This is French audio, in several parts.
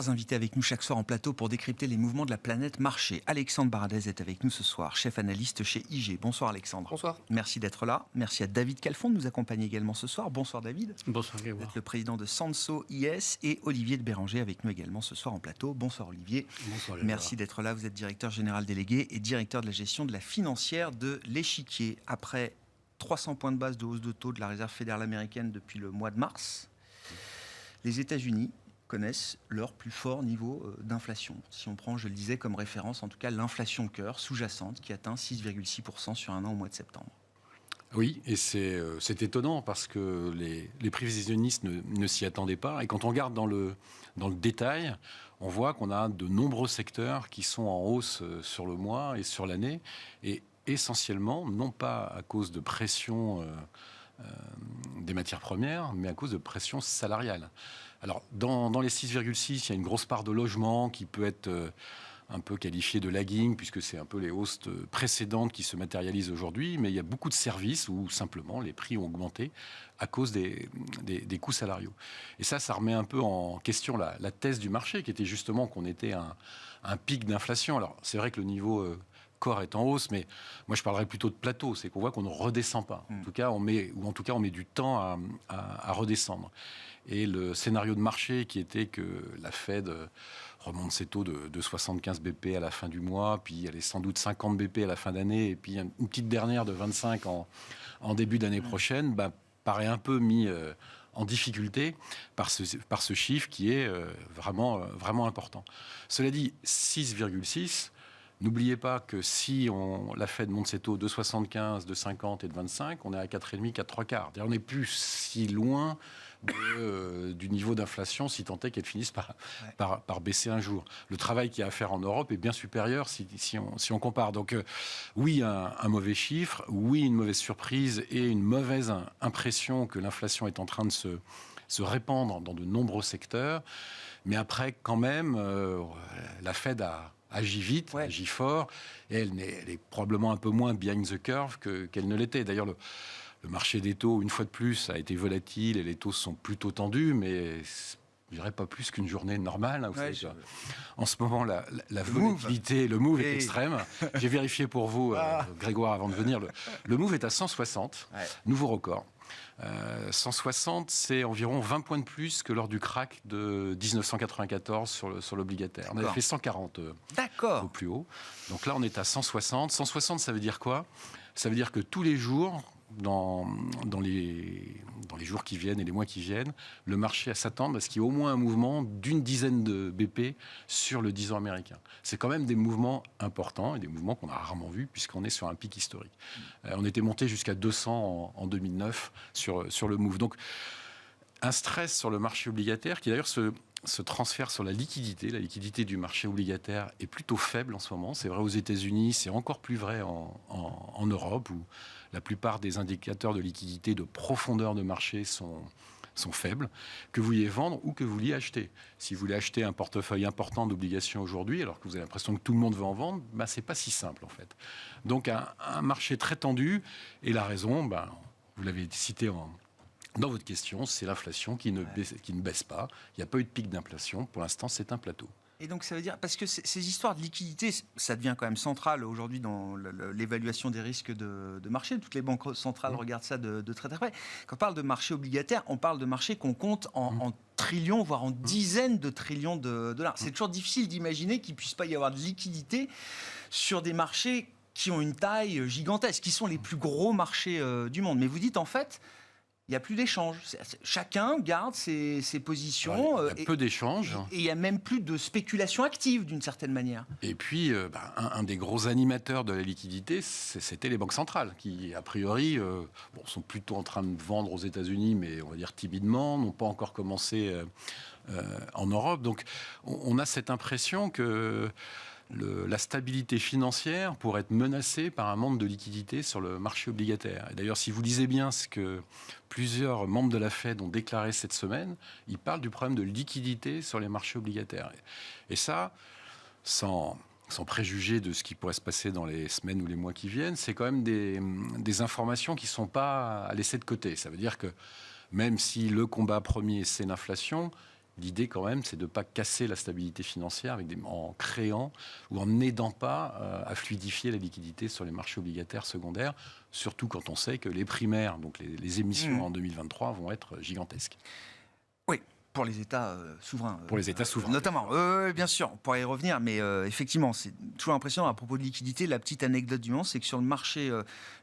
Trois invités avec nous chaque soir en plateau pour décrypter les mouvements de la planète marché. Alexandre Baradez est avec nous ce soir, chef analyste chez IG. Bonsoir Alexandre. Bonsoir. Merci d'être là. Merci à David Calfon de nous accompagner également ce soir. Bonsoir David. Bonsoir Vous êtes le président de Sanso IS et Olivier de Béranger avec nous également ce soir en plateau. Bonsoir Olivier. Bonsoir. Merci d'être là. Vous êtes directeur général délégué et directeur de la gestion de la financière de l'Échiquier. Après 300 points de base de hausse de taux de la Réserve fédérale américaine depuis le mois de mars, les États-Unis connaissent leur plus fort niveau d'inflation. Si on prend, je le disais, comme référence, en tout cas, l'inflation cœur sous-jacente qui atteint 6,6% sur un an au mois de septembre. Oui, et c'est étonnant parce que les prévisionnistes ne s'y attendaient pas. Et quand on regarde dans le détail, on voit qu'on a de nombreux secteurs qui sont en hausse sur le mois et sur l'année. Et essentiellement, non pas à cause de pression des matières premières, mais à cause de pression salariale. Alors, dans les 6,6, il y a une grosse part de logement qui peut être un peu qualifiée de lagging, puisque c'est un peu les hausses précédentes qui se matérialisent aujourd'hui, mais il y a beaucoup de services où simplement les prix ont augmenté à cause des coûts salariaux. Et ça remet un peu en question la thèse du marché, qui était justement qu'on était à un pic d'inflation. Alors, c'est vrai que le niveau corps est en hausse, mais moi je parlerais plutôt de plateau, c'est qu'on voit qu'on ne redescend pas. En tout cas, on met du temps à redescendre. Et le scénario de marché qui était que la Fed remonte ses taux de 75 BP à la fin du mois, puis elle est sans doute 50 BP à la fin d'année, et puis une petite dernière de 25 en début d'année prochaine, paraît un peu mis en difficulté par ce chiffre qui est vraiment important. Cela dit, 6,6, n'oubliez pas que si la Fed monte ses taux de 75, de 50 et de 25, on est à 4,5, 4,75. On n'est plus si loin du niveau d'inflation, si tant est qu'elle finisse par baisser un jour. Le travail qu'il y a à faire en Europe est bien supérieur si on compare. Donc oui, un mauvais chiffre, oui, une mauvaise surprise et une mauvaise impression que l'inflation est en train de se répandre dans de nombreux secteurs. Mais après, quand même, la Fed agit vite, agit fort, et elle est probablement un peu moins behind the curve qu'elle ne l'était. D'ailleurs, le marché des taux, une fois de plus, a été volatile et les taux sont plutôt tendus, mais je dirais pas plus qu'une journée normale. Vous savez, en ce moment, la volatilité, le move est extrême. J'ai vérifié pour vous, Grégoire, avant de venir. Le move est à 160, nouveau record. 160, c'est environ 20 points de plus que lors du crack de 1994 sur l'obligataire. On avait fait 140 au plus haut. Donc là, on est à 160. 160, ça veut dire quoi ? Ça veut dire que tous les jours, dans les jours qui viennent et les mois qui viennent, le marché s'attend à ce qu'il y ait au moins un mouvement d'une dizaine de BP sur le 10 ans américain. C'est quand même des mouvements importants et des mouvements qu'on a rarement vus puisqu'on est sur un pic historique. On était monté jusqu'à 200 en 2009 sur le move. Donc, un stress sur le marché obligataire qui d'ailleurs se transfère sur la liquidité. La liquidité du marché obligataire est plutôt faible en ce moment. C'est vrai aux États-Unis, c'est encore plus vrai en Europe, où la plupart des indicateurs de liquidité, de profondeur de marché sont faibles, que vous vouliez vendre ou que vous vouliez acheter. Si vous voulez acheter un portefeuille important d'obligations aujourd'hui, alors que vous avez l'impression que tout le monde veut en vendre, c'est pas si simple en fait. Donc un marché très tendu, et la raison, vous l'avez cité dans votre question, c'est l'inflation qui ne baisse pas. Il n'y a pas eu de pic d'inflation. Pour l'instant, c'est un plateau. Et donc, ça veut dire... Parce que ces histoires de liquidité, ça devient quand même central aujourd'hui dans l'évaluation des risques de marché. Toutes les banques centrales regardent ça de très très près. Quand on parle de marché obligataire, on parle de marché qu'on compte en trillions, voire en dizaines de trillions de dollars. C'est toujours difficile d'imaginer qu'il ne puisse pas y avoir de liquidité sur des marchés qui ont une taille gigantesque, qui sont les plus gros marchés du monde. Mais vous dites, en fait... Il n'y a plus d'échanges. Chacun garde ses positions. Il y a peu d'échanges. Et il n'y a même plus de spéculation active, d'une certaine manière. Et puis, un des gros animateurs de la liquidité, c'était les banques centrales, qui, a priori, sont plutôt en train de vendre aux États-Unis, mais on va dire timidement, n'ont pas encore commencé en Europe. Donc, on a cette impression que la stabilité financière pourrait être menacée par un manque de liquidité sur le marché obligataire. Et d'ailleurs, si vous lisez bien ce que plusieurs membres de la Fed ont déclaré cette semaine, ils parlent du problème de liquidité sur les marchés obligataires. Et ça, sans préjuger de ce qui pourrait se passer dans les semaines ou les mois qui viennent, c'est quand même des informations qui ne sont pas à laisser de côté. Ça veut dire que même si le combat premier, c'est l'inflation, L'idée, quand même, c'est de ne pas casser la stabilité financière en créant ou en n'aidant pas à fluidifier la liquidité sur les marchés obligataires secondaires, surtout quand on sait que les primaires, donc les émissions en 2023, vont être gigantesques. Oui. Pour les États souverains. Pour les États souverains. Notamment, bien sûr, on pourrait y revenir, mais effectivement, c'est toujours impressionnant à propos de liquidité. La petite anecdote du moment, c'est que sur le marché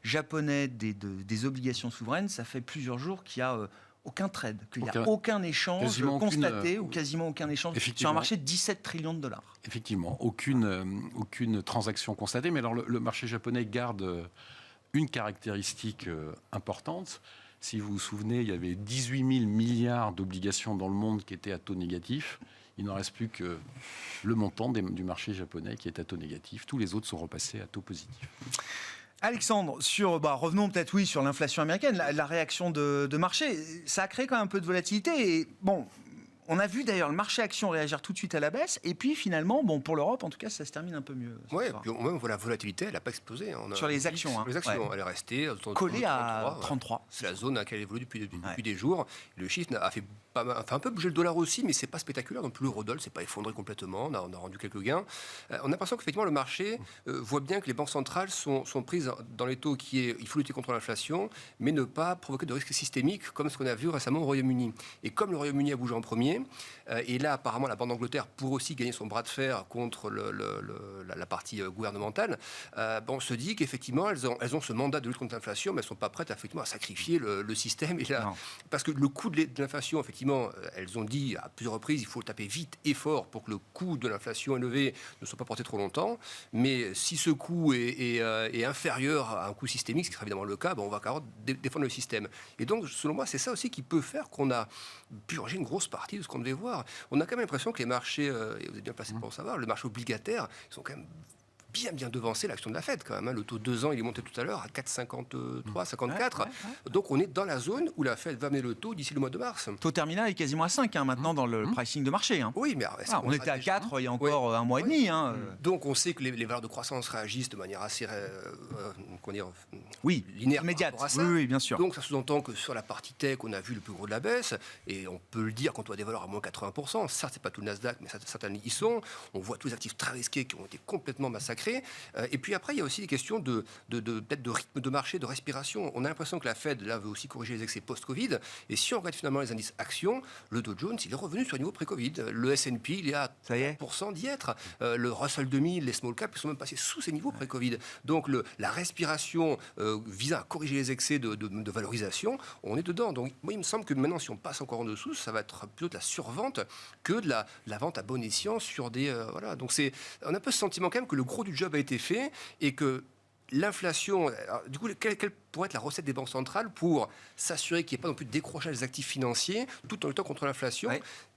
japonais des obligations souveraines, ça fait plusieurs jours qu'il n'y a aucun trade, qu'il n'y a aucun échange constaté, ou quasiment aucun échange sur un marché de 17 trillions de dollars. Effectivement, aucune transaction constatée, mais alors le marché japonais garde une caractéristique importante. Si vous vous souvenez, il y avait 18 000 milliards d'obligations dans le monde qui étaient à taux négatif. Il n'en reste plus que le montant du marché japonais qui est à taux négatif. Tous les autres sont repassés à taux positif. Alexandre, revenons peut-être sur l'inflation américaine, la réaction de marché. Ça a créé quand même un peu de volatilité. Et bon, on a vu d'ailleurs le marché action réagir tout de suite à la baisse. Et puis finalement, pour l'Europe, en tout cas, ça se termine un peu mieux. Oui, même la volatilité, elle n'a pas explosé. Sur les actions. Sur les actions, elle est restée collée à 33. C'est la zone à laquelle elle évolue depuis des jours. Le chiffre a fait un peu bouger le dollar aussi, mais c'est pas spectaculaire. Non plus, l'eurodoll s'est pas effondré complètement. On a rendu quelques gains. On a l'impression qu'effectivement, le marché voit bien que les banques centrales sont prises dans les taux il faut lutter contre l'inflation, mais ne pas provoquer de risques systémiques, comme ce qu'on a vu récemment au Royaume-Uni. Et comme le Royaume-Uni a bougé en premier, et là, apparemment, la Banque d'Angleterre pourrait aussi gagner son bras de fer contre la partie gouvernementale, on se dit qu'effectivement, elles ont ce mandat de lutte contre l'inflation, mais elles ne sont pas prêtes effectivement, à sacrifier le système. Parce que le coût de l'inflation, effectivement, elles ont dit à plusieurs reprises, il faut le taper vite et fort pour que le coût de l'inflation élevé ne soit pas porté trop longtemps. Mais si ce coût est inférieur à un coût systémique, ce qui sera évidemment le cas, on va carrément défendre le système. Et donc, selon moi, c'est ça aussi qui peut faire qu'on a purgé une grosse partie de ce qu'on devait voir. On a quand même l'impression que les marchés, et vous êtes bien placé pour en savoir, le marché obligataire, ils sont quand même bien devancé l'action de la Fed quand même. Le taux de 2 ans, il est monté tout à l'heure à 4,53, 54. Donc on est dans la zone où la Fed va amener le taux d'ici le mois de mars. Taux terminal est quasiment à 5 maintenant dans le pricing de marché. Oui, mais on était à 4 il y a encore un mois et demi. Donc on sait que les valeurs de croissance réagissent de manière assez linéaire, immédiate. Oui, bien sûr. Donc ça sous-entend que sur la partie tech, on a vu le plus gros de la baisse, et on peut le dire quand on a des valeurs à moins 80%. Certes, c'est pas tout le Nasdaq, mais certains y sont. On voit tous les actifs très risqués qui ont été complètement massacrés. Et puis après, il y a aussi des questions peut-être de rythme de marché, de respiration. On a l'impression que la Fed, là, veut aussi corriger les excès post-Covid. Et si on regarde finalement les indices actions, le Dow Jones, il est revenu sur le niveau pré-Covid. Le S&P, il est à 3% d'y être. Le Russell 2000, les small caps, ils sont même passés sous ces niveaux pré-Covid. Donc la respiration visant à corriger les excès de valorisation, on est dedans. Donc moi, il me semble que maintenant, si on passe encore en dessous, ça va être plutôt de la survente que de la vente à bon escient sur des... voilà. Donc on a un peu ce sentiment quand même que le gros du job a été fait et que l'inflation, du coup, quelle pourrait être la recette des banques centrales pour s'assurer qu'il n'y ait pas non plus de décrochage des actifs financiers tout en luttant contre l'inflation.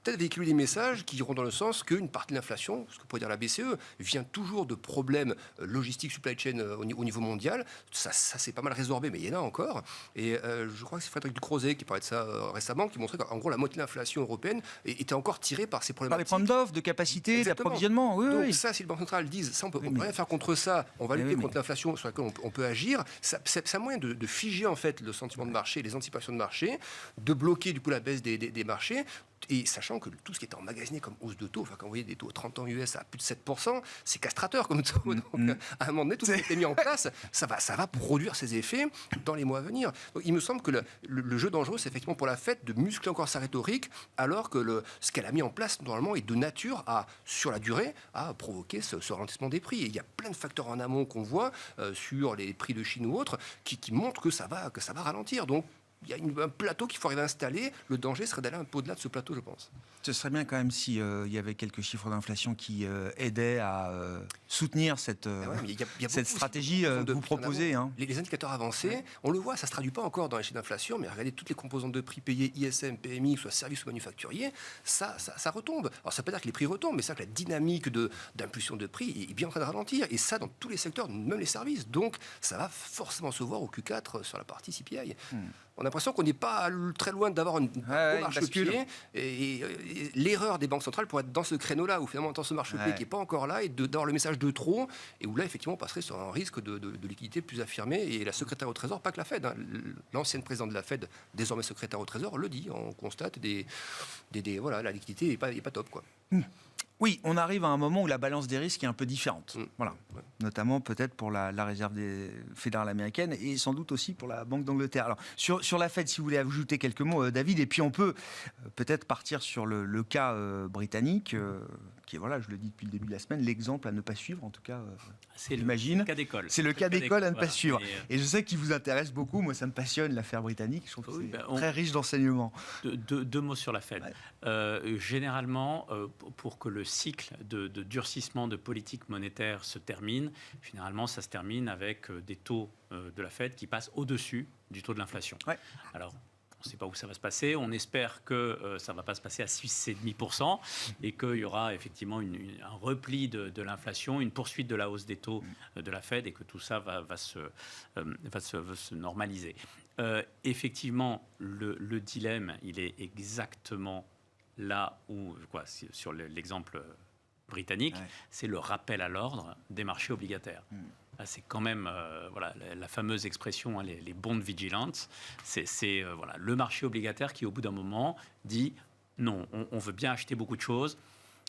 Peut-être véhiculer des messages qui iront dans le sens qu'une partie de l'inflation, ce que pourrait dire la BCE, vient toujours de problèmes logistiques, supply chain au niveau mondial. Ça c'est pas mal résorbé, mais il y en a encore. Et je crois que c'est Frédéric Ducrozet qui parlait de ça récemment, qui montrait qu'en gros, la moitié de l'inflation européenne était encore tirée par ces problématiques. Par les points d'offre, de capacité, d'approvisionnement. Donc ça, si les banques centrales disent, ça, on peut rien faire contre ça, on va lutter contre l'inflation sur laquelle on peut agir, c'est un moyen de figer en fait le sentiment de marché, les anticipations de marché, de bloquer du coup la baisse des marchés. Et sachant que tout ce qui est emmagasiné comme hausse de taux, quand vous voyez des taux à 30 ans US à plus de 7%, c'est castrateur comme taux. Donc, à un moment donné, tout ce qui a été mis en place, ça va produire ses effets dans les mois à venir. Donc, il me semble que le jeu dangereux, c'est effectivement pour la Fed de muscler encore sa rhétorique, alors que ce qu'elle a mis en place, normalement, est de nature sur la durée, à provoquer ce ralentissement des prix. Et il y a plein de facteurs en amont qu'on voit sur les prix de Chine ou autres, qui montrent que ça va ralentir. Donc, il y a un plateau qu'il faut arriver à installer. Le danger serait d'aller un peu au-delà de ce plateau, je pense. Ce serait bien quand même s'il y avait quelques chiffres d'inflation qui aidaient à soutenir cette stratégie que vous proposez. Les indicateurs avancés, on le voit, ça ne se traduit pas encore dans les chiffres d'inflation, mais regardez toutes les composantes de prix payées, ISM, PMI, soit services ou manufacturiers, ça retombe. Alors ça ne veut pas dire que les prix retombent, mais c'est que la dynamique d'impulsion de prix est bien en train de ralentir. Et ça, dans tous les secteurs, même les services. Donc ça va forcément se voir au Q4 sur la partie CPI. On a l'impression qu'on n'est pas très loin d'avoir une marche-pied. Et l'erreur des banques centrales pourrait être dans ce créneau-là, où finalement, dans ce marche-pied qui n'est pas encore là, et d'avoir le message de trop, et où là, effectivement, on passerait sur un risque de liquidité plus affirmé. Et la secrétaire au Trésor, pas que la Fed, hein, l'ancienne présidente de la Fed, désormais secrétaire au Trésor, le dit. On constate voilà, la liquidité n'est pas top, quoi. Oui, on arrive à un moment où la balance des risques est un peu différente. Voilà. Ouais. Notamment peut-être pour la réserve fédérale américaine et sans doute aussi pour la Banque d'Angleterre. Alors, sur la Fed, si vous voulez ajouter quelques mots, David, et puis on peut peut-être partir sur le cas britannique, qui est, voilà, je le dis depuis le début de la semaine, l'exemple à ne pas suivre, en tout cas, j'imagine. C'est le cas d'école. C'est le cas d'école à ne pas suivre. Et je sais qu'il vous intéresse beaucoup. Moi, ça me passionne, l'affaire britannique. Je trouve que c'est très riche d'enseignements. Deux mots sur la Fed. Ouais. Généralement, pour que le cycle de durcissement de politique monétaire se termine, généralement, ça se termine avec des taux de la Fed qui passent au-dessus du taux de l'inflation. Ouais. Alors, on ne sait pas où ça va se passer. On espère que ça ne va pas se passer à 6,5% et qu'il y aura effectivement un repli de l'inflation, une poursuite de la hausse des taux de la Fed et que tout ça va se normaliser. Effectivement, le dilemme, il est exactement là où, sur l'exemple britannique, c'est le rappel à l'ordre des marchés obligataires. C'est quand même la fameuse expression, les bond vigilance. C'est le marché obligataire qui, au bout d'un moment, dit non, on veut bien acheter beaucoup de choses,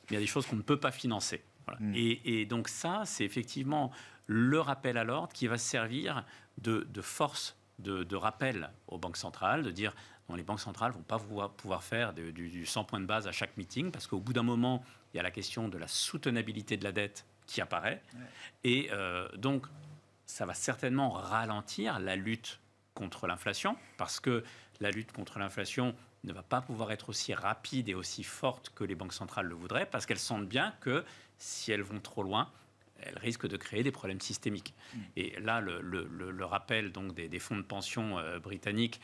mais il y a des choses qu'on ne peut pas financer. Voilà. Et donc ça, c'est effectivement le rappel à l'ordre qui va servir de force de rappel aux banques centrales, de dire non, les banques centrales ne vont pas pouvoir faire du 100 points de base à chaque meeting, parce qu'au bout d'un moment, il y a la question de la soutenabilité de la dette qui apparaît. Et donc, ça va certainement ralentir la lutte contre l'inflation, parce que la lutte contre l'inflation ne va pas pouvoir être aussi rapide et aussi forte que les banques centrales le voudraient, parce qu'elles sentent bien que si elles vont trop loin, elles risquent de créer des problèmes systémiques. Et là, le rappel donc, des fonds de pension britanniques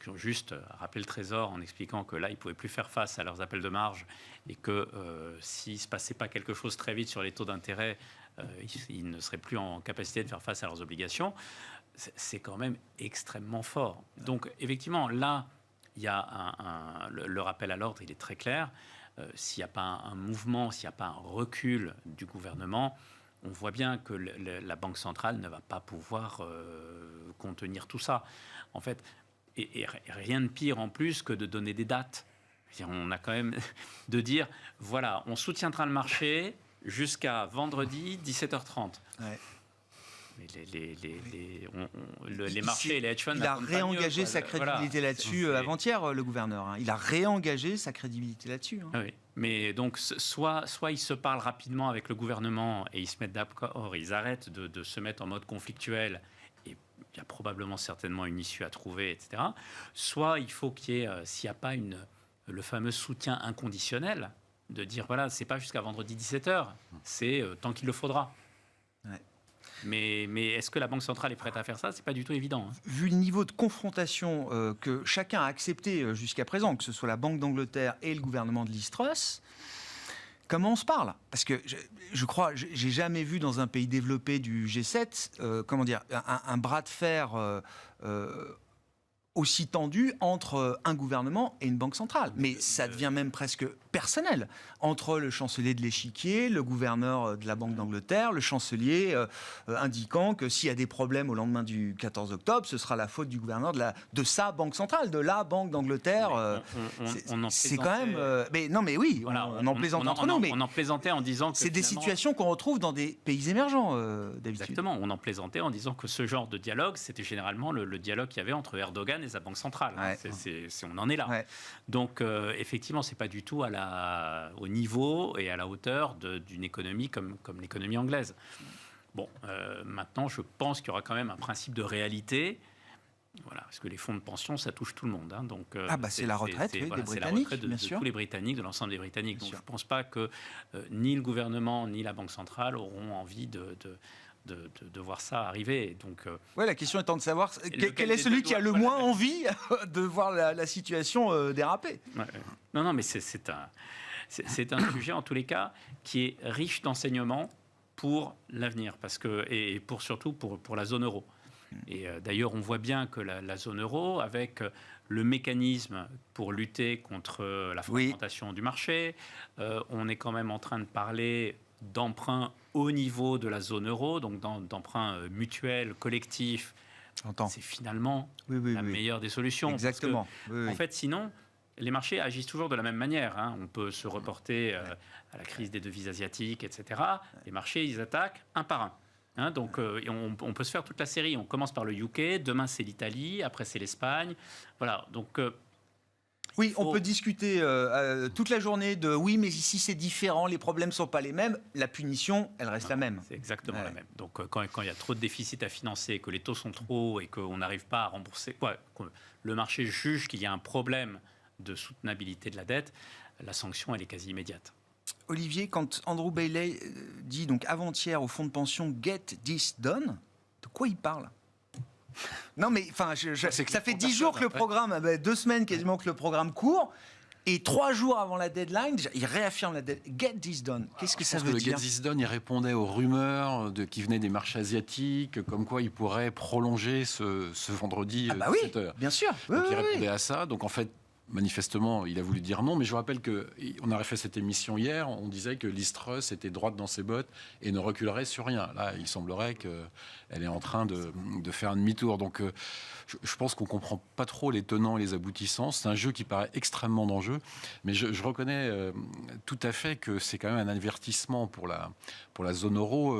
qui ont juste rappelé le Trésor en expliquant que là, ils ne pouvaient plus faire face à leurs appels de marge et que s'il ne se passait pas quelque chose très vite sur les taux d'intérêt, ils ne seraient plus en capacité de faire face à leurs obligations, c'est quand même extrêmement fort. Donc, effectivement, là, il y a le rappel à l'ordre, il est très clair. S'il n'y a pas un mouvement, s'il n'y a pas un recul du gouvernement, on voit bien que la Banque centrale ne va pas pouvoir contenir tout ça. En fait, et rien de pire en plus que de donner des dates. On a quand même de dire, voilà, on soutiendra le marché jusqu'à vendredi 17h30. Ouais. Mais les marchés et les hedge funds... Il a réengagé sa crédibilité là-dessus avant-hier, le gouverneur. Hein. Il a réengagé sa crédibilité là-dessus. Hein. Oui. Mais donc, soit ils se parlent rapidement avec le gouvernement et ils se mettent d'accord, ils arrêtent de se mettre en mode conflictuel, et il y a probablement certainement une issue à trouver, etc. Soit il faut qu'il y ait, s'il n'y a pas le fameux soutien inconditionnel, de dire, voilà, c'est pas jusqu'à vendredi 17h, c'est tant qu'il le faudra. Ouais. Mais est-ce que la Banque centrale est prête à faire ça ? C'est pas du tout évident. Hein. Vu le niveau de confrontation que chacun a accepté jusqu'à présent, que ce soit la Banque d'Angleterre et le gouvernement de Liz Truss, comment on se parle ? Parce que je crois, j'ai jamais vu dans un pays développé du G7, un bras de fer aussi tendu entre un gouvernement et une banque centrale. Mais ça devient même presque personnel. Entre le chancelier de l'Échiquier, le gouverneur de la Banque d'Angleterre, le chancelier indiquant que s'il y a des problèmes au lendemain du 14 octobre, ce sera la faute du gouverneur de sa banque centrale, de la Banque d'Angleterre. C'est quand même... voilà, on en plaisante entre nous. Mais on en plaisantait en disant que... C'est des situations qu'on retrouve dans des pays émergents, d'habitude. Exactement. On en plaisantait en disant que ce genre de dialogue, c'était généralement le dialogue qu'il y avait entre Erdogan et sa banque centrale. Ouais. On en est là. Ouais. Donc, effectivement, c'est pas du tout au niveau et à la hauteur d'une économie comme l'économie anglaise. Bon, maintenant, je pense qu'il y aura quand même un principe de réalité. Voilà, parce que les fonds de pension, ça touche tout le monde. Hein, donc, c'est la retraite des Britanniques, c'est la retraite bien sûr. De tous les Britanniques, de l'ensemble des Britanniques. Donc, je ne pense pas que ni le gouvernement ni la Banque centrale auront envie de voir ça arriver. Donc, la question étant de savoir quel est celui qui a le moins envie de voir la situation déraper. Ouais. Non, mais c'est un sujet, en tous les cas, qui est riche d'enseignements pour l'avenir, surtout pour la zone euro. Et d'ailleurs, on voit bien que la zone euro, avec le mécanisme pour lutter contre la fragmentation du marché, on est quand même en train de parler d'emprunts au niveau de la zone euro, donc d'emprunts mutuels, collectifs. C'est finalement la meilleure des solutions. Exactement. Parce que, en fait, sinon, les marchés agissent toujours de la même manière. On peut se reporter à la crise des devises asiatiques, etc. Les marchés, ils attaquent un par un. Donc, on peut se faire toute la série. On commence par le UK, demain c'est l'Italie, après c'est l'Espagne. Voilà. Donc, oui, on peut discuter toute la journée de oui, mais ici c'est différent, les problèmes ne sont pas les mêmes. La punition, elle reste la même. C'est exactement la même. Donc, quand il y a trop de déficit à financer, que les taux sont trop hauts et qu'on n'arrive pas à rembourser, que le marché juge qu'il y a un problème de soutenabilité de la dette, la sanction, elle est quasi immédiate. Olivier, quand Andrew Bailey dit donc avant-hier au fonds de pension « Get this done », de quoi il parle ? Non mais enfin, ça fait 10 jours que le programme, 2 semaines quasiment que le programme court, et 3 jours avant la deadline, il réaffirme la deadline. Get this done. Qu'est-ce que ça veut dire ? Le Get this done, il répondait aux rumeurs qui venaient des marchés asiatiques, comme quoi il pourrait prolonger ce vendredi 17h. Bien sûr. Donc il répondait à ça. Donc en fait, manifestement, il a voulu dire non, mais je vous rappelle qu'on a fait cette émission hier, on disait que Liz Truss était droite dans ses bottes et ne reculerait sur rien. Là, il semblerait qu'elle est en train de faire un demi-tour. Donc, je pense qu'on ne comprend pas trop les tenants et les aboutissants. C'est un jeu qui paraît extrêmement dangereux, mais je reconnais tout à fait que c'est quand même un avertissement pour la zone euro,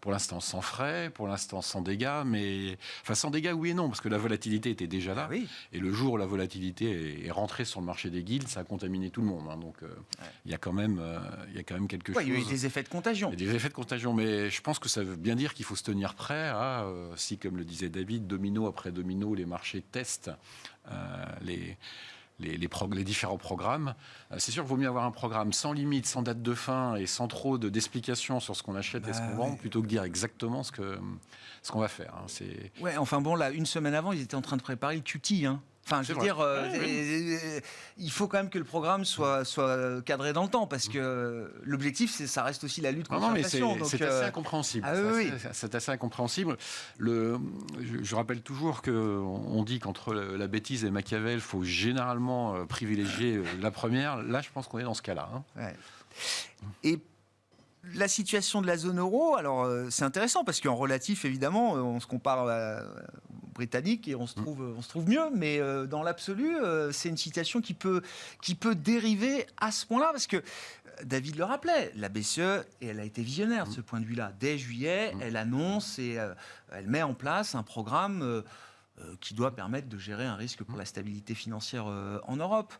pour l'instant sans frais, pour l'instant sans dégâts, mais enfin sans dégâts oui et non, parce que la volatilité était déjà là, et le jour où la volatilité est rentrée sur le marché des guildes, ça a contaminé tout le monde. Donc il y a quand même quelque chose. Il y a eu des effets de contagion. Il y a des effets de contagion, mais je pense que ça veut bien dire qu'il faut se tenir prêt à, si comme le disait David, domino après domino, les marchés testent les différents programmes. C'est sûr qu'il vaut mieux avoir un programme sans limite, sans date de fin et sans trop d'explications sur ce qu'on achète et ce qu'on vend, plutôt que dire exactement ce qu'on va faire. Ouais, enfin bon, là, une semaine avant, ils étaient en train de préparer le QT. Enfin, je veux dire, il faut quand même que le programme soit cadré dans le temps, parce que l'objectif, ça reste aussi la lutte contre l'inflation. C'est assez incompréhensible. C'est assez incompréhensible. Je rappelle toujours qu'on dit qu'entre la bêtise et Machiavel, il faut généralement privilégier la première. Là, je pense qu'on est dans ce cas-là. Et la situation de la zone euro, alors c'est intéressant, parce qu'en relatif, évidemment, on se compare britannique et on se trouve mieux, mais dans l'absolu, c'est une situation qui peut dériver à ce point-là, parce que David le rappelait, la BCE, et elle a été visionnaire de ce point de vue-là. Dès juillet, elle annonce et elle met en place un programme qui doit permettre de gérer un risque pour la stabilité financière en Europe.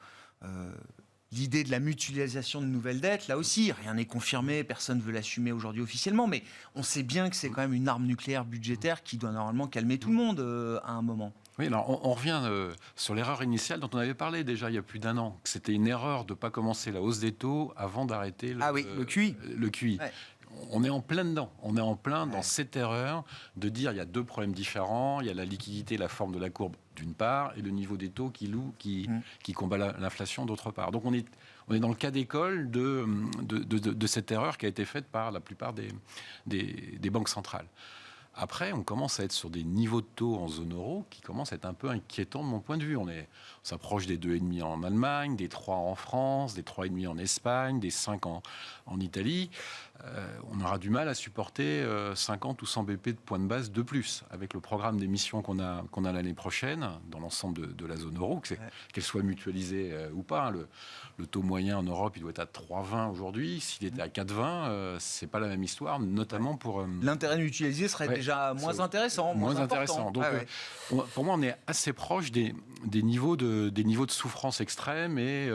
L'idée de la mutualisation de nouvelles dettes, là aussi, rien n'est confirmé, personne ne veut l'assumer aujourd'hui officiellement, mais on sait bien que c'est quand même une arme nucléaire budgétaire qui doit normalement calmer tout le monde à un moment. Oui, alors on revient sur l'erreur initiale dont on avait parlé déjà il y a plus d'1 an, que c'était une erreur de ne pas commencer la hausse des taux avant d'arrêter le QI. Le QI. Ouais. On est en plein dedans. On est en plein dans cette erreur de dire il y a 2 problèmes différents. Il y a la liquidité, la forme de la courbe d'une part, et le niveau des taux qui combat l'inflation d'autre part. Donc on est dans le cas d'école de cette erreur qui a été faite par la plupart des banques centrales. Après, on commence à être sur des niveaux de taux en zone euro qui commencent à être un peu inquiétants de mon point de vue. On s'approche des 2,5 en Allemagne, des 3 en France, des 3,5 en Espagne, des 5 en Italie. On aura du mal à supporter 50 ou 100 BP de points de base de plus avec le programme d'émissions qu'on a l'année prochaine dans l'ensemble de la zone euro, qu'elle soit mutualisée ou pas. Le taux moyen en Europe, il doit être à 3,20 aujourd'hui. S'il était à 4,20, c'est pas la même histoire, notamment pour... L'intérêt mutualisé serait déjà moins intéressant. Moins intéressant. Donc, pour moi, on est assez proche des niveaux de souffrance extrême et...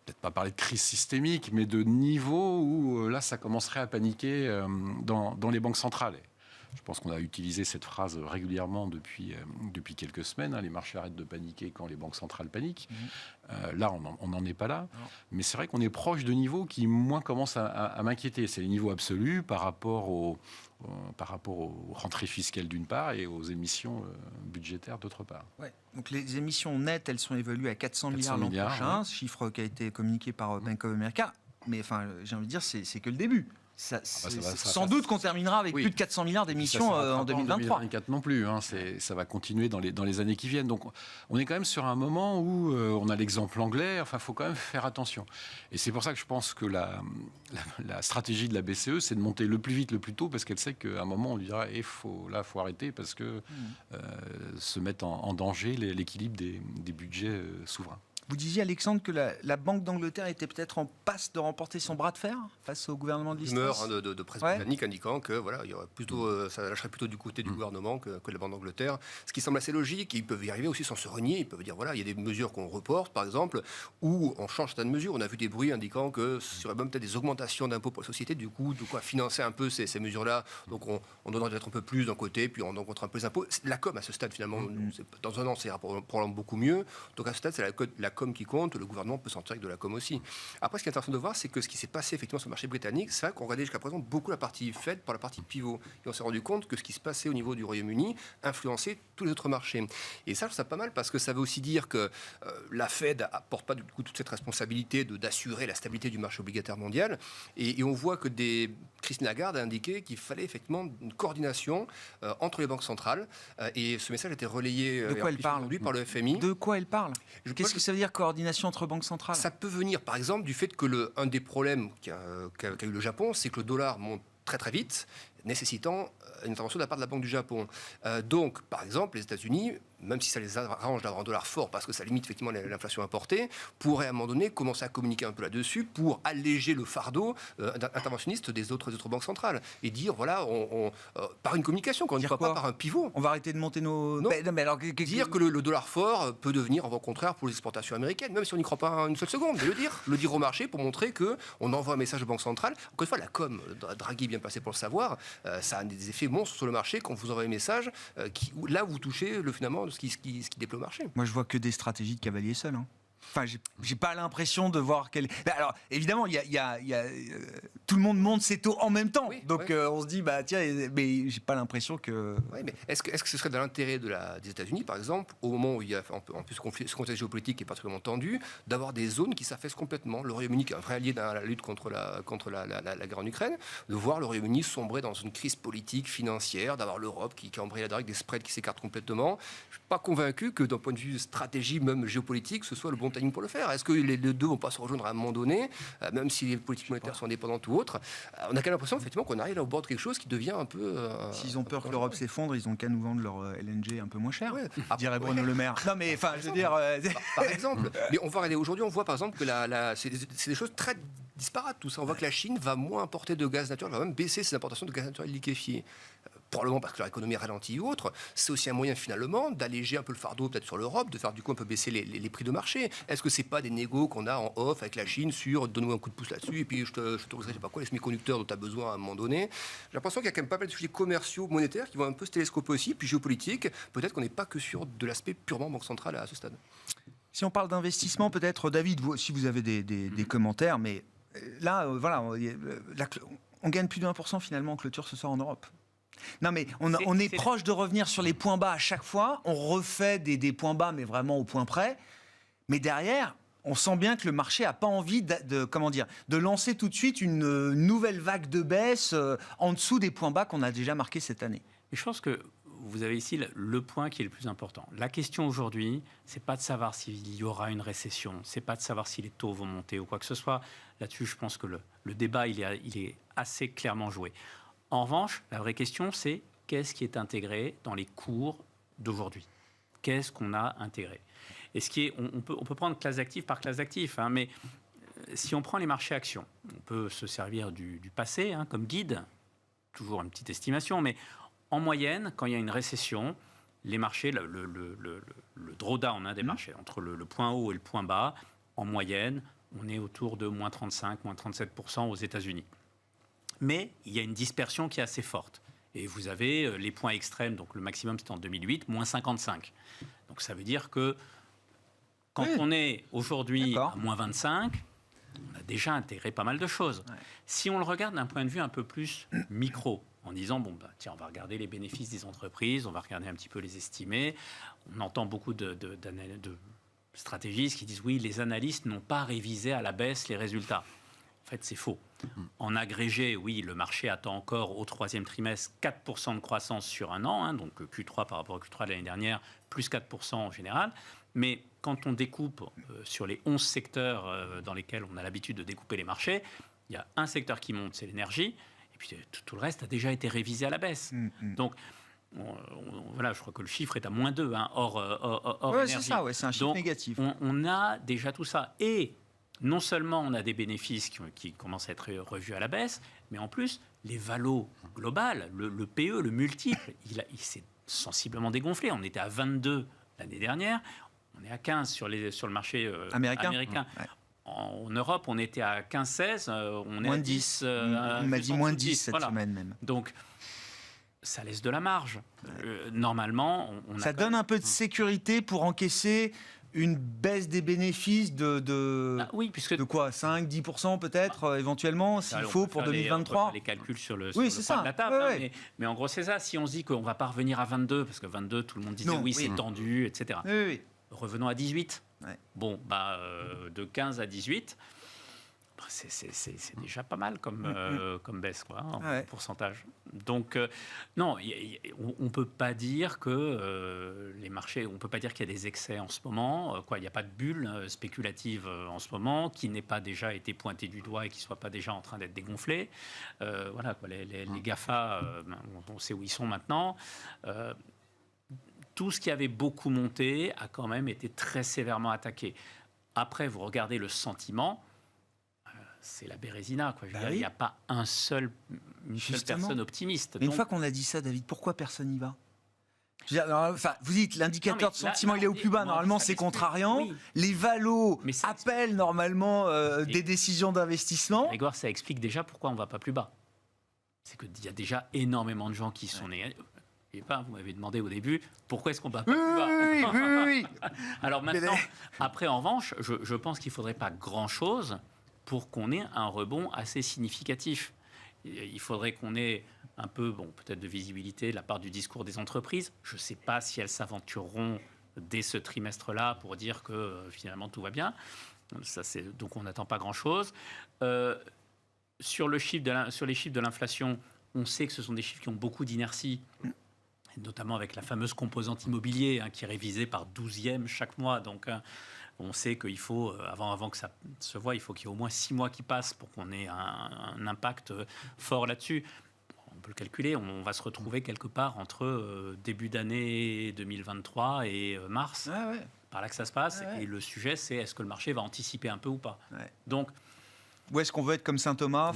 peut-être pas parler de crise systémique, mais de niveau où là, ça commencerait à paniquer dans les banques centrales. Je pense qu'on a utilisé cette phrase régulièrement depuis quelques semaines. Les marchés arrêtent de paniquer quand les banques centrales paniquent. Là, on n'en est pas là. Non. Mais c'est vrai qu'on est proche de niveaux qui, moins, commencent à m'inquiéter. C'est les niveaux absolus par rapport aux rentrées fiscales d'une part et aux émissions budgétaires d'autre part. Ouais. Donc les émissions nettes, elles sont évaluées à 400 milliards l'an prochain, chiffre qui a été communiqué par Bank of America. Mais enfin, j'ai envie de dire, c'est que le début. Sans doute qu'on terminera avec plus de 400 milliards d'émissions en 2023. En 2024 non plus, ça va continuer dans les années qui viennent. Donc on est quand même sur un moment où on a l'exemple anglais, il faut quand même faire attention. Et c'est pour ça que je pense que la stratégie de la BCE, c'est de monter le plus vite, le plus tôt, parce qu'elle sait qu'à un moment, on lui dira faut arrêter, parce que se mettre en danger l'équilibre des budgets souverains. Vous disiez, Alexandre, que la Banque d'Angleterre était peut-être en passe de remporter son bras de fer face au gouvernement de Liz Truss. Rumeur de presse britannique indiquant que il y aurait plutôt, ça lâcherait plutôt du côté du gouvernement que de la Banque d'Angleterre. Ce qui semble assez logique. Ils peuvent y arriver aussi sans se renier. Ils peuvent dire il y a des mesures qu'on reporte, par exemple, ou on change certaines mesures. On a vu des bruits indiquant que ce serait même peut-être des augmentations d'impôts pour la société. Du coup, de quoi financer un peu ces mesures-là. Donc on donnerait peut-être un peu plus d'un côté, puis on augmentera un peu les impôts. La com à ce stade, finalement, dans un an, c'est probablement beaucoup mieux. Donc à ce stade, c'est la com qui compte. Le gouvernement peut s'en tirer avec de la com aussi. Après, ce qui est intéressant de voir, c'est que ce qui s'est passé effectivement sur le marché britannique, c'est vrai qu'on regardait jusqu'à présent beaucoup la partie Fed par la partie pivot. Et on s'est rendu compte que ce qui se passait au niveau du Royaume-Uni influençait tous les autres marchés. Et ça, je trouve ça pas mal parce que ça veut aussi dire que la Fed n'apporte pas du coup toute cette responsabilité d'assurer la stabilité du marché obligataire mondial. Et on voit que Christine Lagarde a indiqué qu'il fallait effectivement une coordination entre les banques centrales. Et ce message a été relayé aujourd'hui par le FMI. De quoi elle parle? Qu'est-ce que ça veut dire coordination entre banques centrales? Ça peut venir, par exemple, du fait que un des problèmes qu'a eu le Japon, c'est que le dollar monte très très vite, nécessitant une intervention de la part de la Banque du Japon. Donc, par exemple, les États-Unis, même si ça les arrange d'avoir un dollar fort parce que ça limite effectivement l'inflation importée, pourraient à un moment donné commencer à communiquer un peu là-dessus pour alléger le fardeau interventionniste des autres banques centrales et dire par une communication, qu'on ne dira pas par un pivot. On va arrêter de monter nos... Non. Mais alors, dire que le dollar fort peut devenir en contraire pour les exportations américaines, même si on n'y croit pas une seule seconde, mais le dire au marché pour montrer qu'on envoie un message aux banques centrales. Encore une fois, la com, Draghi est bien placé pour le savoir, ça a des effets monstres sur le marché quand vous envoyez un message là vous touchez finalement ce qui déploie le marché. Moi, je vois que des stratégies de cavalier seul. Enfin, j'ai pas l'impression de voir quelle. Alors, évidemment, il y a tout le monde monte ses taux en même temps. Oui, donc, on se dit, tiens, mais j'ai pas l'impression que. Oui, mais est-ce que ce serait dans l'intérêt des États-Unis, par exemple, au moment où il y a en plus ce contexte géopolitique qui est particulièrement tendu, d'avoir des zones qui s'affaissent complètement? Le Royaume-Uni, qui est un vrai allié dans la lutte contre la guerre en Ukraine, de voir le Royaume-Uni sombrer dans une crise politique, financière, d'avoir l'Europe qui embraye la avec des spreads qui s'écartent complètement. Je suis pas convaincu que d'un point de vue stratégie, même géopolitique, ce soit le bon timing pour le faire. Est-ce que les deux vont pas se rejoindre à un moment donné, même si les politiques monétaires sont indépendantes ou autres? On a quand même l'impression effectivement qu'on arrive là au bord de quelque chose qui devient un peu... S'ils ont peur que l'Europe s'effondre, ils ont qu'à nous vendre leur LNG un peu moins cher, dirait Bruno Le Maire. Non mais enfin, je veux dire... Par exemple. Mais on va regarder aujourd'hui, on voit par exemple que c'est des choses très disparates tout ça. On voit que la Chine va moins importer de gaz naturel, va même baisser ses importations de gaz naturel liquéfié. Probablement parce que leur économie ralentit ou autre. C'est aussi un moyen finalement d'alléger un peu le fardeau peut-être sur l'Europe, de faire du coup un peu baisser les prix de marché. Est-ce que c'est pas des négos qu'on a en off avec la Chine sur donne-nous un coup de pouce là-dessus et puis je t'autoriserai je sais pas quoi les semi-conducteurs dont tu as besoin à un moment donné. J'ai l'impression qu'il y a quand même pas mal de sujets commerciaux, monétaires qui vont un peu se télescoper aussi, puis géopolitique. Peut-être qu'on n'est pas que sur de l'aspect purement banque centrale à ce stade. Si on parle d'investissement, peut-être David, si vous avez des commentaires, mais là, on gagne plus de 1% finalement en clôture ce soir en Europe. Non mais on est proche de revenir sur les points bas à chaque fois. On refait des points bas, mais vraiment au point près. Mais derrière, on sent bien que le marché n'a pas envie de lancer tout de suite une nouvelle vague de baisse en dessous des points bas qu'on a déjà marqués cette année. Et je pense que vous avez ici le point qui est le plus important. La question aujourd'hui, c'est pas de savoir s'il y aura une récession, c'est pas de savoir si les taux vont monter ou quoi que ce soit. Là-dessus, je pense que le débat il est assez clairement joué. En revanche, la vraie question, c'est qu'est-ce qui est intégré dans les cours d'aujourd'hui? Qu'est-ce qu'on a intégré? Et on peut prendre classe d'actifs par classe d'actifs, mais si on prend les marchés actions, on peut se servir du passé comme guide, toujours une petite estimation, mais en moyenne, quand il y a une récession, les marchés, le drawdown des marchés, entre le point haut et le point bas, en moyenne, on est autour de moins 35, moins 37% aux États-Unis. Mais il y a une dispersion qui est assez forte. Et vous avez les points extrêmes, donc le maximum c'était en 2008, moins 55. Donc ça veut dire que quand on est aujourd'hui à moins 25, on a déjà intégré pas mal de choses. Ouais. Si on le regarde d'un point de vue un peu plus micro, en disant, tiens, on va regarder les bénéfices des entreprises, on va regarder un petit peu les estimés, on entend beaucoup de stratégistes qui disent, oui, les analystes n'ont pas révisé à la baisse les résultats. En fait, c'est faux. En agrégé, oui, le marché attend encore au troisième trimestre 4% de croissance sur un an, donc Q3 par rapport au Q3 de l'année dernière, plus 4% en général. Mais quand on découpe sur les 11 secteurs dans lesquels on a l'habitude de découper les marchés, il y a un secteur qui monte, c'est l'énergie, et puis tout le reste a déjà été révisé à la baisse. Donc, voilà, je crois que le chiffre est à -2, hors énergie. C'est ça, c'est un chiffre négatif. On a déjà tout ça. Et non seulement on a des bénéfices qui commencent à être revus à la baisse, mais en plus, les valos globales, le PE, le multiple, il s'est sensiblement dégonflé. On était à 22 l'année dernière, on est à 15 sur le marché américain. Ouais. En Europe, on était à 15-16, on est moins à de 10. On m'a dit moins de 10 cette voilà. semaine même. Donc, ça laisse de la marge. Normalement, ça donne un peu de sécurité pour encaisser une baisse des bénéfices oui, puisque de quoi 5-10% peut-être éventuellement s'il faut pour 2023. On peut faire les calculs sur le oui, coin de la table. Ouais. Mais en gros, c'est ça. Si on se dit qu'on ne va pas revenir à 22, parce que 22, tout le monde disait c'est tendu, etc. Oui. Revenons à 18. Ouais. Bon, de 15 à 18, c'est déjà pas mal comme baisse, quoi, en pourcentage. Donc, non, on ne peut pas dire que les marchés, on ne peut pas dire qu'il y a des excès en ce moment. Il n'y a pas de bulle spéculative en ce moment qui n'ait pas déjà été pointée du doigt et qui ne soit pas déjà en train d'être dégonflée. Voilà, quoi, les GAFA, on sait où ils sont maintenant. Tout ce qui avait beaucoup monté a quand même été très sévèrement attaqué. Après, vous regardez le sentiment, c'est la bérésina. Il n'y a pas une seule personne optimiste. Mais une fois qu'on a dit ça, David, pourquoi personne n'y va ? Vous dites l'indicateur de sentiment il est au plus bas. Normalement, c'est contrariant. Oui. Les valos appellent normalement des décisions d'investissement. Grégoire, ça explique déjà pourquoi on ne va pas plus bas. C'est qu'il y a déjà énormément de gens qui sont négatifs. Vous m'avez demandé au début pourquoi est-ce qu'on ne va pas plus bas. Oui. Alors maintenant, après en revanche, je pense qu'il ne faudrait pas grand-chose pour qu'on ait un rebond assez significatif. Il faudrait qu'on ait un peu, peut-être de visibilité de la part du discours des entreprises. Je ne sais pas si elles s'aventureront dès ce trimestre-là pour dire que finalement tout va bien. Donc on n'attend pas grand-chose. Sur les chiffres de l'inflation, on sait que ce sont des chiffres qui ont beaucoup d'inertie, notamment avec la fameuse composante immobilier qui est révisée par 12e chaque mois. Donc, on sait qu'il faut, avant que ça se voie, il faut qu'il y ait au moins 6 mois qui passent pour qu'on ait un impact fort là-dessus. On peut le calculer, on va se retrouver quelque part entre début d'année 2023 et mars. Par là que ça se passe. Et le sujet, c'est est-ce que le marché va anticiper un peu ou pas. Donc, où est-ce qu'on veut être comme Saint-Thomas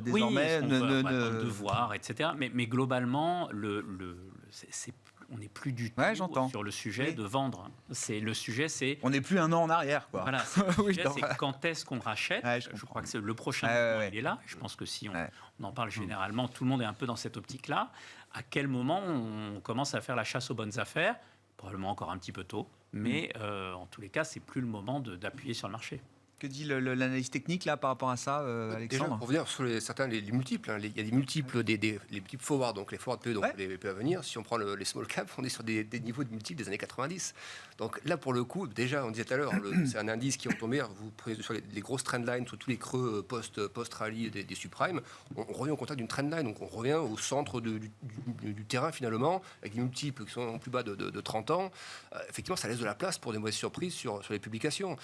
désormais, le devoir, etc. Mais globalement, on n'est plus du tout sur le sujet de vendre. Le sujet, c'est... On n'est plus un an en arrière, quoi. Voilà, le sujet, c'est quand est-ce qu'on rachète. Je crois que le prochain moment, il est là. Je pense que si on en parle généralement, tout le monde est un peu dans cette optique-là. À quel moment on commence à faire la chasse aux bonnes affaires ? Probablement encore un petit peu tôt. Mais en tous les cas, c'est plus le moment d'appuyer sur le marché. Que dit l'analyse technique là par rapport à ça, Alexandre ? Déjà, pour revenir sur les multiples, il y a des multiples, les multiples forward, donc les forward PE, donc les PE à venir. Si on prend les small cap, on est sur des niveaux de multiples des années 90. Donc là, pour le coup, déjà, on disait tout à l'heure, c'est un indice qui est tombé. Vous prenez sur les grosses trendlines, sur tous les creux post-rallye des subprimes, on revient au contact d'une trendline, donc on revient au centre du terrain finalement, avec des multiples qui sont plus bas de 30 ans. Effectivement, ça laisse de la place pour des mauvaises surprises sur les publications.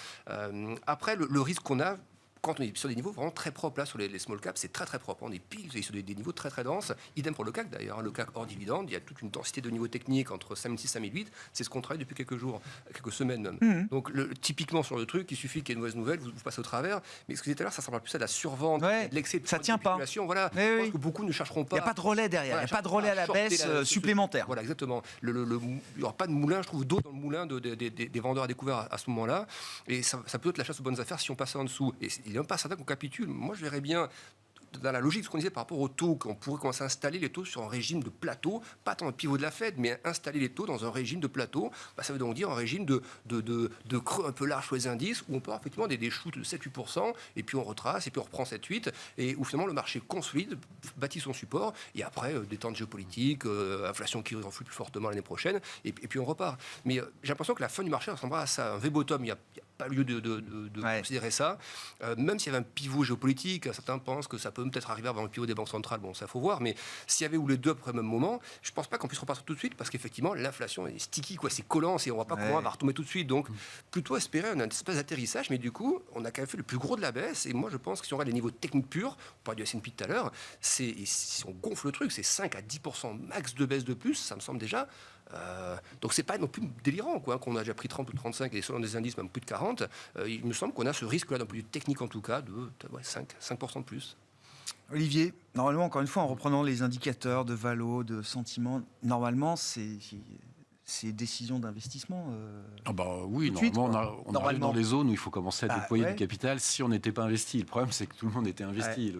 Après, le risque qu'on a, quand on est sur des niveaux vraiment très propres, là, sur les small caps, c'est très très propre. On est pile sur des niveaux très très denses. Idem pour le CAC d'ailleurs. Le CAC hors dividende, il y a toute une densité de niveaux techniques entre 5006 et 5008. C'est ce qu'on travaille depuis quelques jours, quelques semaines même. Donc typiquement sur le truc, il suffit qu'il y ait une mauvaise nouvelle, vous passez au travers. Mais ce que je disais tout à l'heure, ça ressemble plus à de la survente, de l'excès de spéculation. Voilà. Je pense que beaucoup ne chercheront pas. Il n'y a pas de relais derrière, il n'y a pas de relais à la baisse supplémentaire. Voilà, exactement. Il n'y aura pas de moulin, je trouve, d'eau dans le moulin des vendeurs à découvert à ce moment-là. Et ça peut être la chasse aux bonnes affaires si on passe en dessous. Et il n'est même pas certain qu'on capitule. Moi, je verrais bien, dans la logique de ce qu'on disait par rapport aux taux, qu'on pourrait commencer à installer les taux sur un régime de plateau, pas tant le pivot de la Fed, mais installer les taux dans un régime de plateau. Ça veut donc dire un régime de creux un peu large sur les indices, où on peut avoir effectivement des shoots de 7-8%, et puis on retrace, et puis on reprend 7-8%, et où finalement le marché consolide, bâtit son support, et après, détente géopolitique, inflation qui enflue plus fortement l'année prochaine, et puis on repart. Mais j'ai l'impression que la fin du marché ressemblera à ça. Un V-bottom, il y a pas lieu de considérer ça. Même s'il y avait un pivot géopolitique, certains pensent que ça peut peut-être arriver avant le pivot des banques centrales. Bon, ça faut voir. Mais s'il y avait ou les deux à peu près au même moment, je pense pas qu'on puisse repartir tout de suite parce qu'effectivement, l'inflation est sticky, quoi. C'est collant, et on voit pas comment on va retomber tout de suite. Donc, plutôt espérer un espèce d'atterrissage. Mais du coup, on a quand même fait le plus gros de la baisse. Et moi, je pense que si on regarde les niveaux techniques purs, on parlait du S&P tout à l'heure, si on gonfle le truc, c'est 5 à 10% max de baisse de plus. Ça me semble déjà. Donc c'est pas non plus délirant, quoi, qu'on a déjà pris 30 ou 35 et selon des indices même plus de 40. Il me semble qu'on a ce risque-là d'un point de vue technique en tout cas de 5% de plus. Olivier, normalement, encore une fois, en reprenant les indicateurs de valo, de sentiment, normalement, c'est décision d'investissement. Ah bah oui, tout de normalement, suite, on arrive dans des zones où il faut commencer à déployer du capital si on n'était pas investi. Le problème, c'est que tout le monde était investi.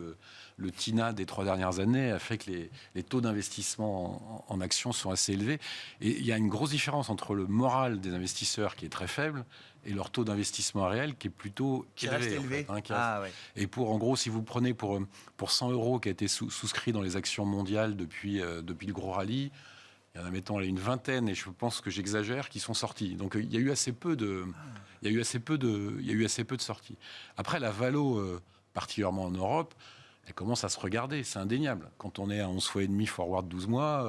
Le TINA des 3 dernières années a fait que les taux d'investissement en actions sont assez élevés. Et il y a une grosse différence entre le moral des investisseurs qui est très faible et leur taux d'investissement réel qui est plutôt élevé. Et en gros, si vous prenez pour 100 € qui a été souscrit dans les actions mondiales depuis le gros rallye, il y en a, mettons, une vingtaine, et je pense que j'exagère, qui sont sortis. Donc il y a eu assez peu de sorties. Après, la valo, particulièrement en Europe, elle commence à se regarder, c'est indéniable. Quand on est à 11 fois et demi forward 12 mois,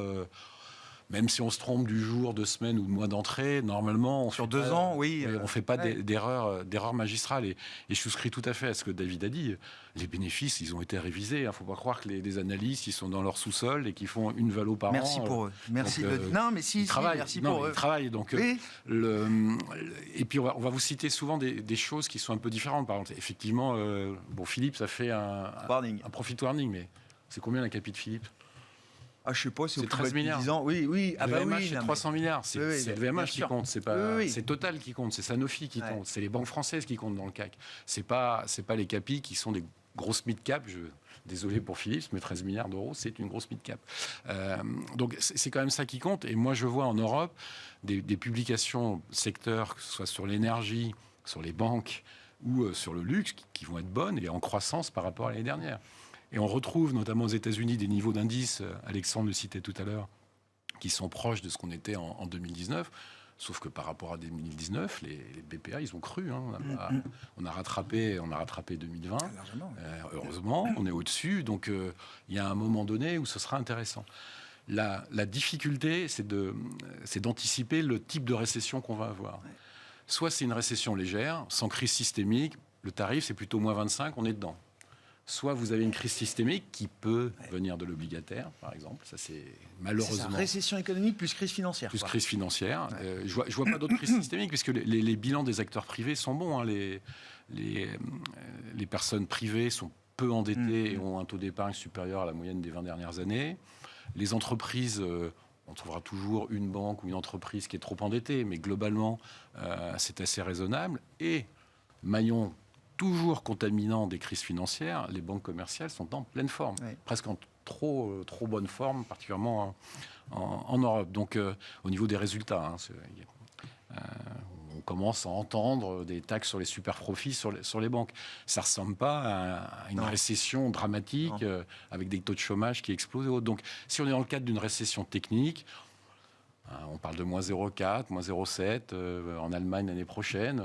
même si on se trompe du jour, de semaine ou de mois d'entrée, normalement... Sur 2 ans, oui. On ne fait pas d'erreurs magistrales. Et je souscris tout à fait à ce que David a dit. Les bénéfices, ils ont été révisés. Il ne faut pas croire que les analystes, ils sont dans leur sous-sol et qu'ils font une valo par an. Merci pour eux. Merci. Non, mais si, merci pour eux. Ils travaillent. Donc, et puis, on va vous citer souvent des choses qui sont un peu différentes. Par exemple, effectivement, Philips a fait un profit warning. Mais c'est combien la capi de Philips ? Je sais pas, c'est 13 milliards. Oui. Le VMH, c'est 300 milliards. C'est le VMH qui compte. C'est c'est Total qui compte. C'est Sanofi qui compte. C'est les banques françaises qui comptent dans le CAC. C'est pas les capis qui sont des grosses mid-cap. Désolé pour Philips, mais 13 milliards d'euros, c'est une grosse mid-cap. Donc, c'est quand même ça qui compte. Et moi, je vois en Europe des publications secteurs, que ce soit sur l'énergie, sur les banques ou sur le luxe, qui vont être bonnes et en croissance par rapport à l'année dernière. Et on retrouve notamment aux États-Unis des niveaux d'indices, Alexandre le citait tout à l'heure, qui sont proches de ce qu'on était en 2019. Sauf que par rapport à 2019, les BPA, ils ont cru. On a rattrapé 2020. Heureusement, on est au-dessus. Donc il y a un moment donné où ce sera intéressant. La difficulté, c'est d'anticiper le type de récession qu'on va avoir. Soit c'est une récession légère, sans crise systémique. Le tarif, c'est plutôt moins 25, on est dedans. Soit vous avez une crise systémique qui peut venir de l'obligataire, par exemple. Ça, c'est malheureusement... C'est ça, récession économique plus crise financière. Crise financière. Je vois pas d'autres crises systémiques, puisque les bilans des acteurs privés sont bons. Les personnes privées sont peu endettées et ont un taux d'épargne supérieur à la moyenne des 20 dernières années. Les entreprises... on trouvera toujours une banque ou une entreprise qui est trop endettée, mais globalement, c'est assez raisonnable. Et maillon toujours contaminant des crises financières, les banques commerciales sont en pleine forme, presque en trop bonne forme, particulièrement en Europe. Donc, au niveau des résultats, on commence à entendre des taxes sur les super-profits sur les banques. Ça ne ressemble pas à une récession dramatique avec des taux de chômage qui explosent et autres. Donc, si on est dans le cadre d'une récession technique, on parle de moins 0,4, moins 0,7 en Allemagne l'année prochaine.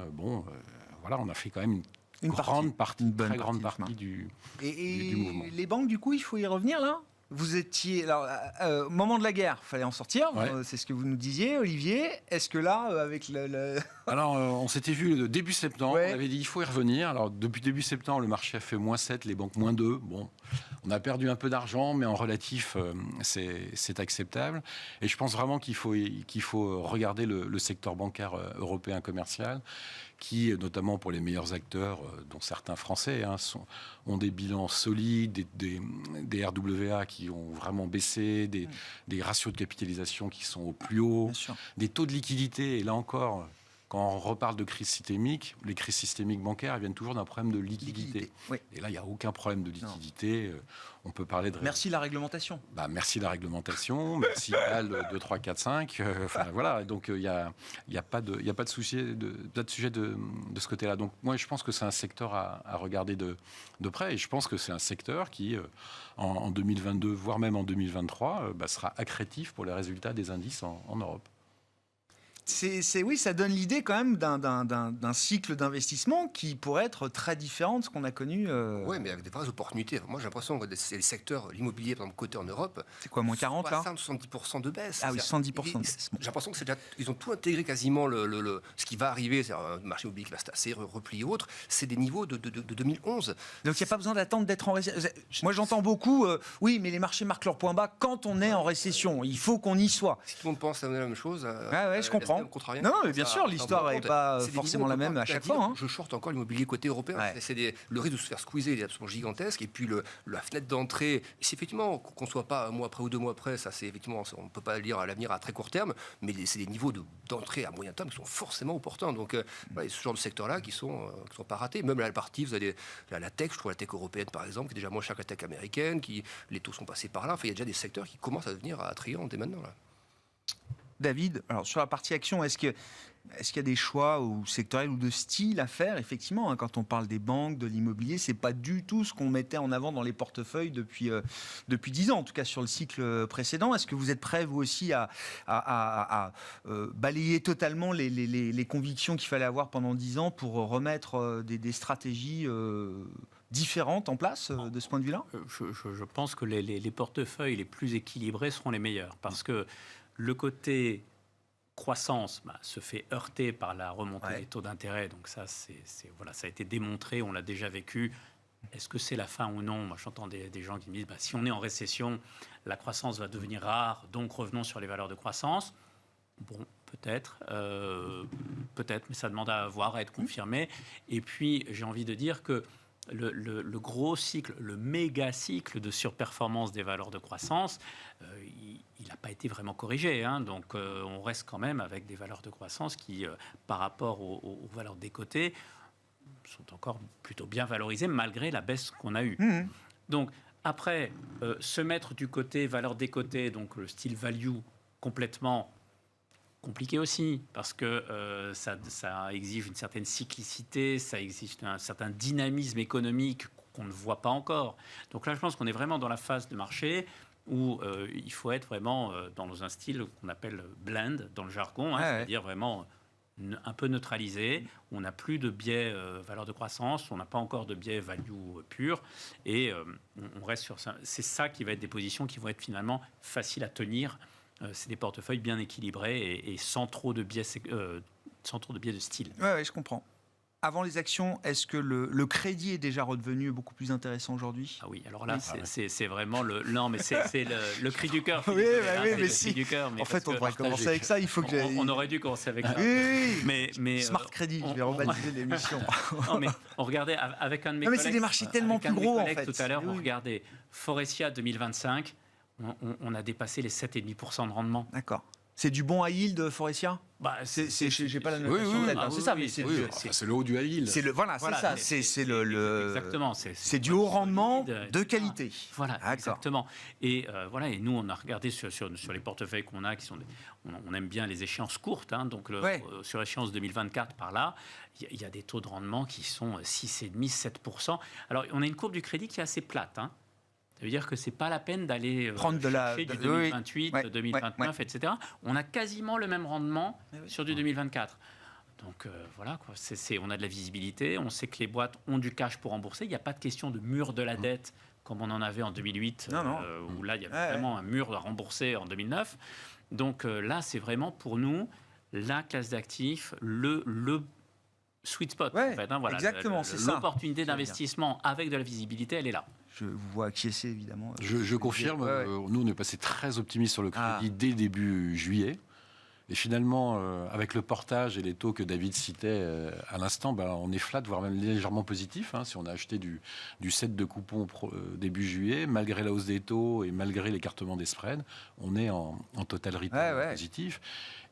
Voilà, on a fait quand même une très grande partie du mouvement. Les banques, du coup, il faut y revenir là. Vous étiez... au moment de la guerre, il fallait en sortir. C'est ce que vous nous disiez, Olivier. Est-ce que là, avec Alors, on s'était vu le début septembre. On avait dit il faut y revenir. Alors, depuis début septembre, le marché a fait moins 7, les banques moins 2. Bon, on a perdu un peu d'argent, mais en relatif, c'est acceptable. Et je pense vraiment qu'il faut regarder le secteur bancaire européen commercial, qui, notamment pour les meilleurs acteurs, dont certains français, ont des bilans solides, des RWA qui ont vraiment baissé, des ratios de capitalisation qui sont au plus haut, des taux de liquidité. Et là encore, quand on reparle de crise systémique, les crises systémiques bancaires, elles viennent toujours d'un problème de liquidité. Et là, il n'y a aucun problème de liquidité. On peut parler de... Merci la réglementation. Merci la réglementation, merci BAL 2, 3, 4, 5. Voilà, donc il n'y a pas de sujet de ce côté-là. Donc moi, je pense que c'est un secteur à regarder de près. Et je pense que c'est un secteur qui, en 2022, voire même en 2023, sera accrétif pour les résultats des indices en Europe. Oui, ça donne l'idée quand même d'un cycle d'investissement qui pourrait être très différent de ce qu'on a connu. Oui, mais avec des vraies opportunités. Moi, j'ai l'impression que c'est les secteurs, l'immobilier, par exemple, côté en Europe. C'est quoi, moins 40 là 70% de baisse. Ah oui, 70%. J'ai l'impression que ils ont tout intégré quasiment ce qui va arriver, c'est un marché immobilier qui va se tasser, replier autre. C'est des niveaux de 2011. Donc il n'y a pas besoin d'attendre d'être en récession. Moi j'entends beaucoup, oui, mais les marchés marquent leur point bas quand on est en récession. Il faut qu'on y soit. Si tout le monde pense la même chose. Ouais, je comprends. Non, mais bien sûr, l'histoire n'est pas forcément la même à chaque fois. Hein. Je short encore l'immobilier côté européen. Ouais. Le risque de se faire squeezer est absolument gigantesque. Et puis la fenêtre d'entrée, c'est effectivement qu'on ne soit pas un mois après ou 2 mois après, ça c'est effectivement, on ne peut pas lire à l'avenir à très court terme, mais c'est des niveaux d'entrée à moyen terme qui sont forcément opportuns. Donc ce genre de secteurs-là qui sont pas ratés. Même la partie, vous avez la tech, je trouve la tech européenne par exemple, qui est déjà moins chère que la tech américaine, les taux sont passés par là. Enfin, il y a déjà des secteurs qui commencent à devenir attrayants dès maintenant. Là. David, alors sur la partie action, est-ce qu'il y a des choix ou sectoriels ou de style à faire? Effectivement, hein, quand on parle des banques, de l'immobilier, c'est pas du tout ce qu'on mettait en avant dans les portefeuilles depuis 10 ans, en tout cas sur le cycle précédent. Est-ce que vous êtes prêts, vous aussi, à balayer totalement les convictions qu'il fallait avoir pendant 10 ans pour remettre des stratégies différentes en place de ce point de vue-là? Je pense que les portefeuilles les plus équilibrés seront les meilleurs, parce que le côté croissance se fait heurter par la remontée des taux d'intérêt. Donc ça, ça a été démontré, on l'a déjà vécu. Est-ce que c'est la fin ou non? Moi, j'entends des gens qui me disent si on est en récession, la croissance va devenir rare, donc revenons sur les valeurs de croissance. Bon, peut-être, mais ça demande à voir, à être confirmé. Et puis, j'ai envie de dire que le gros cycle, le méga cycle de surperformance des valeurs de croissance, il n'a pas été vraiment corrigé. Hein. Donc, on reste quand même avec des valeurs de croissance qui, par rapport aux valeurs décotées, sont encore plutôt bien valorisées malgré la baisse qu'on a eue. Donc, après, se mettre du côté valeurs décotées, donc le style value complètement compliqué aussi, parce que ça exige une certaine cyclicité, ça exige un certain dynamisme économique qu'on ne voit pas encore. Donc là, je pense qu'on est vraiment dans la phase de marché où il faut être vraiment dans un style qu'on appelle blend dans le jargon, c'est-à-dire vraiment un peu neutralisé. On n'a plus de biais valeur de croissance, on n'a pas encore de biais value pur, et on reste sur ça. C'est ça qui va être des positions qui vont être finalement faciles à tenir. C'est des portefeuilles bien équilibrés et sans trop de biais, de style. Oui, je comprends. Avant les actions, est-ce que le crédit est déjà redevenu beaucoup plus intéressant aujourd'hui? Ah oui, alors là, c'est vraiment le... Non, mais c'est le cri du cœur. Oui, mais si. En fait, on devrait commencer avec ça. Il faut que on aurait dû commencer avec ça. Oui, mais Smart Crédit, je vais rebaptiser l'émission. Non, mais on regardait avec un de mes collègues... mais c'est des marchés tellement plus gros, en fait. Tout à l'heure, on regardait Forestia 2025... On a dépassé les 7,5% de rendement. D'accord. C'est du bon high yield, Forestia? J'ai pas la notation. C'est ça, mais c'est le haut du high yield. Voilà, c'est ça. C'est exactement. C'est du haut rendement de qualité. Voilà, exactement. Et voilà. Et nous, on a regardé sur les portefeuilles qu'on a, on aime bien les échéances courtes. Hein, donc sur échéance 2024, par là, il y a des taux de rendement qui sont 6,5%, 7%. Alors, on a une courbe du crédit qui est assez plate. Hein. Ça veut dire que ce n'est pas la peine d'aller chercher du 2028, 2029, etc. On a quasiment le même rendement sur du 2024. Donc voilà, quoi. On a de la visibilité, on sait que les boîtes ont du cash pour rembourser. Il n'y a pas de question de mur de la dette comme on en avait en 2008, où là, il y avait vraiment un mur à rembourser en 2009. Donc là, c'est vraiment pour nous la classe d'actifs, le sweet spot. En fait, hein, voilà. Exactement, c'est ça. L'opportunité d'investissement avec de la visibilité, elle est là. Je vous vois acquiescer, évidemment. Je confirme, nous, on est passé très optimiste sur le crédit dès début juillet. Et finalement, avec le portage et les taux que David citait à l'instant, on est flat, voire même légèrement positif. Hein, si on a acheté du 7 de coupon début juillet, malgré la hausse des taux et malgré l'écartement des spreads, on est en total return positif.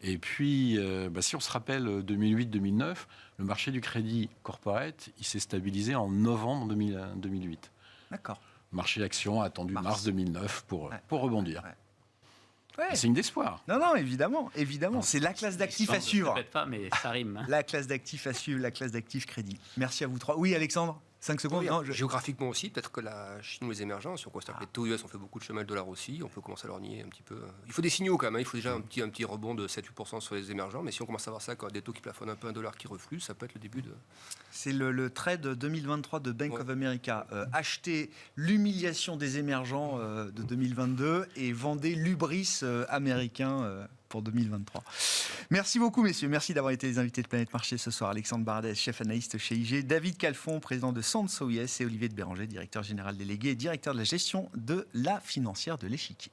Et puis, si on se rappelle 2008-2009, le marché du crédit corporate, il s'est stabilisé en novembre 2008. D'accord. Marché action attendu mars 2009 pour rebondir. Ouais. C'est une d'espoir. Non, évidemment. C'est la classe d'actifs à suivre. Peut-être pas, mais ça rime. Hein. La classe d'actifs à suivre, la classe d'actifs crédit. Merci à vous trois. Oui, Alexandre. 5 secondes. Oui, Non, géographiquement aussi, peut-être que la Chine ou les émergents, si on constate que les taux US ont fait beaucoup de chemin le dollar aussi, on peut commencer à leur nier un petit peu. Il faut des signaux quand même, hein. Il faut déjà un petit rebond de 7-8% sur les émergents, mais si on commence à voir ça, quand des taux qui plafonnent un peu, un dollar qui reflue, ça peut être le début de... C'est le trade 2023 de Bank of America. Achetez l'humiliation des émergents de 2022 et vendez l'hubris américain pour 2023. Merci beaucoup, messieurs. Merci d'avoir été les invités de Planète Marché ce soir. Alexandre Baradez, chef analyste chez IG, David Calfon, président de Sands OIS, et Olivier de Béranger, directeur général délégué et directeur de la gestion de la financière de l'Échiquier.